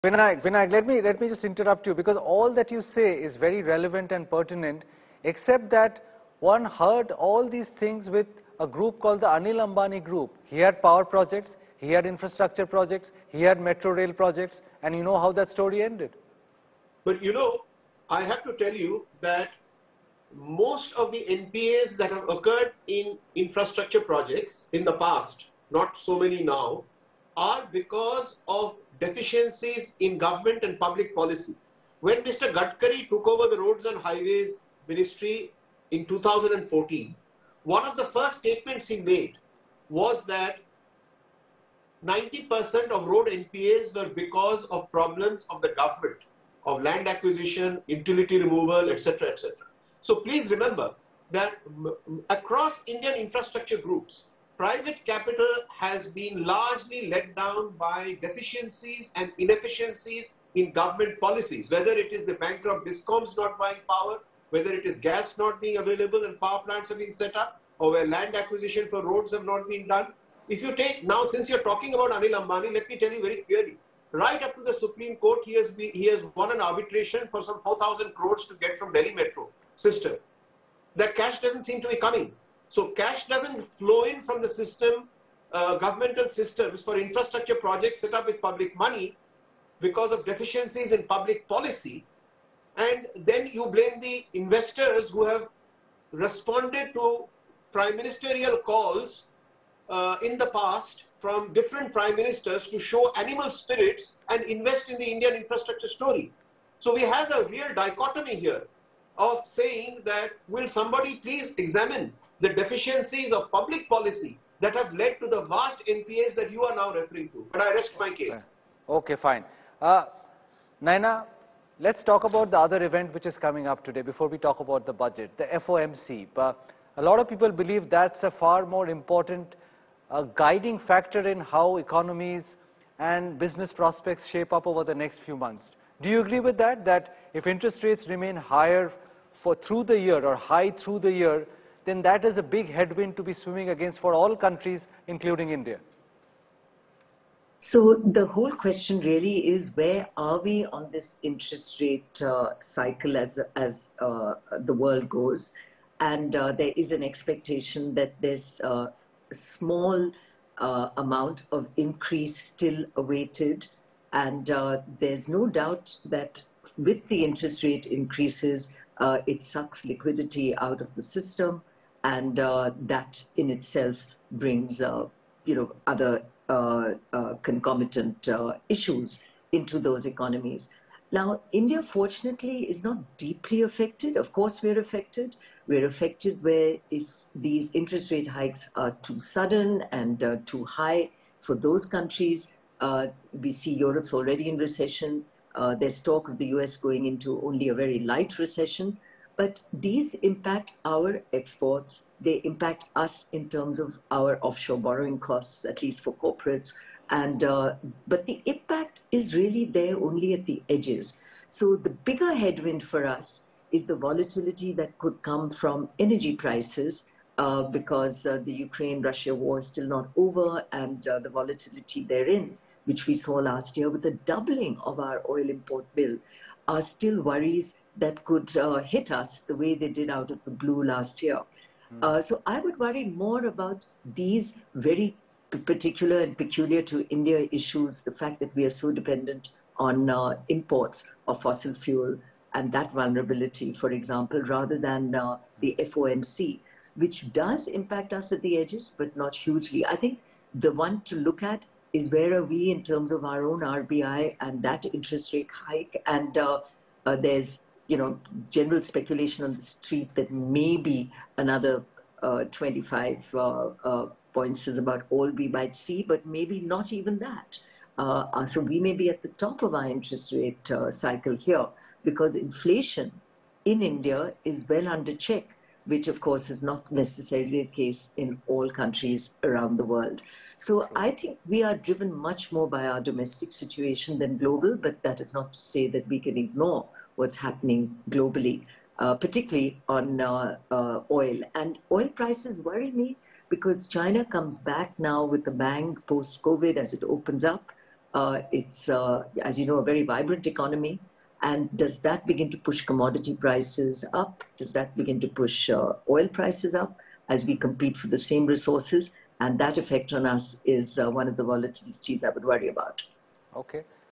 Vinayak, let me just interrupt you because all that you say is very relevant and pertinent, except that one heard all these things with a group called the Anil Ambani Group. He had power projects, he had infrastructure projects, he had metro rail projects, and you know how that story ended. But you know, I have to tell you that most of the NPAs that have occurred in infrastructure projects in the past, not so many now, are because of deficiencies in government and public policy. When Mr. Gadkari took over the Roads and Highways Ministry in 2014, one of the first statements he made was that 90% of road NPAs were because of problems of the government, of land acquisition, utility removal, etc., etc. So please remember that across Indian infrastructure groups, private capital has been largely let down by deficiencies and inefficiencies in government policies, whether it is the bankrupt discoms not buying power, whether it is gas not being available and power plants have been set up, or where land acquisition for roads have not been done. If you take, now since you're talking about Anil Ambani, let me tell you very clearly, right up to the Supreme Court, he has won an arbitration for some 4,000 crores to get from Delhi Metro system. That cash doesn't seem to be coming. So cash doesn't flow in from the system, governmental systems for infrastructure projects set up with public money because of deficiencies in public policy. And then you blame the investors who have responded to prime ministerial calls in the past from different prime ministers to show animal spirits and invest in the Indian infrastructure story. So we have a real dichotomy here of saying that will somebody please examine the deficiencies of public policy that have led to the vast NPAs that you are now referring to. But I rest my case. Okay, fine. Naina, let's talk about the other event which is coming up today before we talk about the budget, the FOMC. A lot of people believe that's a far more important guiding factor in how economies and business prospects shape up over the next few months. Do you agree with that? That if interest rates remain higher through the year or high through the year, then that is a big headwind to be swimming against for all countries, including India. So the whole question really is, where are we on this interest rate cycle as the world goes? And there is an expectation that there's a small amount of increase still awaited. And there's no doubt that with the interest rate increases, it sucks liquidity out of the system, and that in itself brings other concomitant issues into those economies. Now, India, fortunately, is not deeply affected. Of course, we're affected. We're affected where if these interest rate hikes are too sudden and too high for those countries. We see Europe's already in recession. There's talk of the US going into only a very light recession. But these impact our exports. They impact us in terms of our offshore borrowing costs, at least for corporates. And but the impact is really there only at the edges. So the bigger headwind for us is the volatility that could come from energy prices because the Ukraine-Russia war is still not over, and the volatility therein, which we saw last year with the doubling of our oil import bill, are still worries that could hit us the way they did out of the blue last year. So I would worry more about these very particular and peculiar to India issues, the fact that we are so dependent on imports of fossil fuel and that vulnerability, for example, rather than the FOMC, which does impact us at the edges, but not hugely. I think the one to look at is where are we in terms of our own RBI and that interest rate hike, and there's general speculation on the street that maybe another 25 points is about all we might see, but maybe not even that. So we may be at the top of our interest rate cycle here, because inflation in India is well under check, which of course is not necessarily the case in all countries around the world. So I think we are driven much more by our domestic situation than global, but that is not to say that we can ignore what's happening globally, particularly on oil. And oil prices worry me because China comes back now with a bang post-COVID as it opens up. It's, as you know, a very vibrant economy. And does that begin to push commodity prices up? Does that begin to push oil prices up as we compete for the same resources? And that effect on us is one of the volatilities I would worry about. Okay.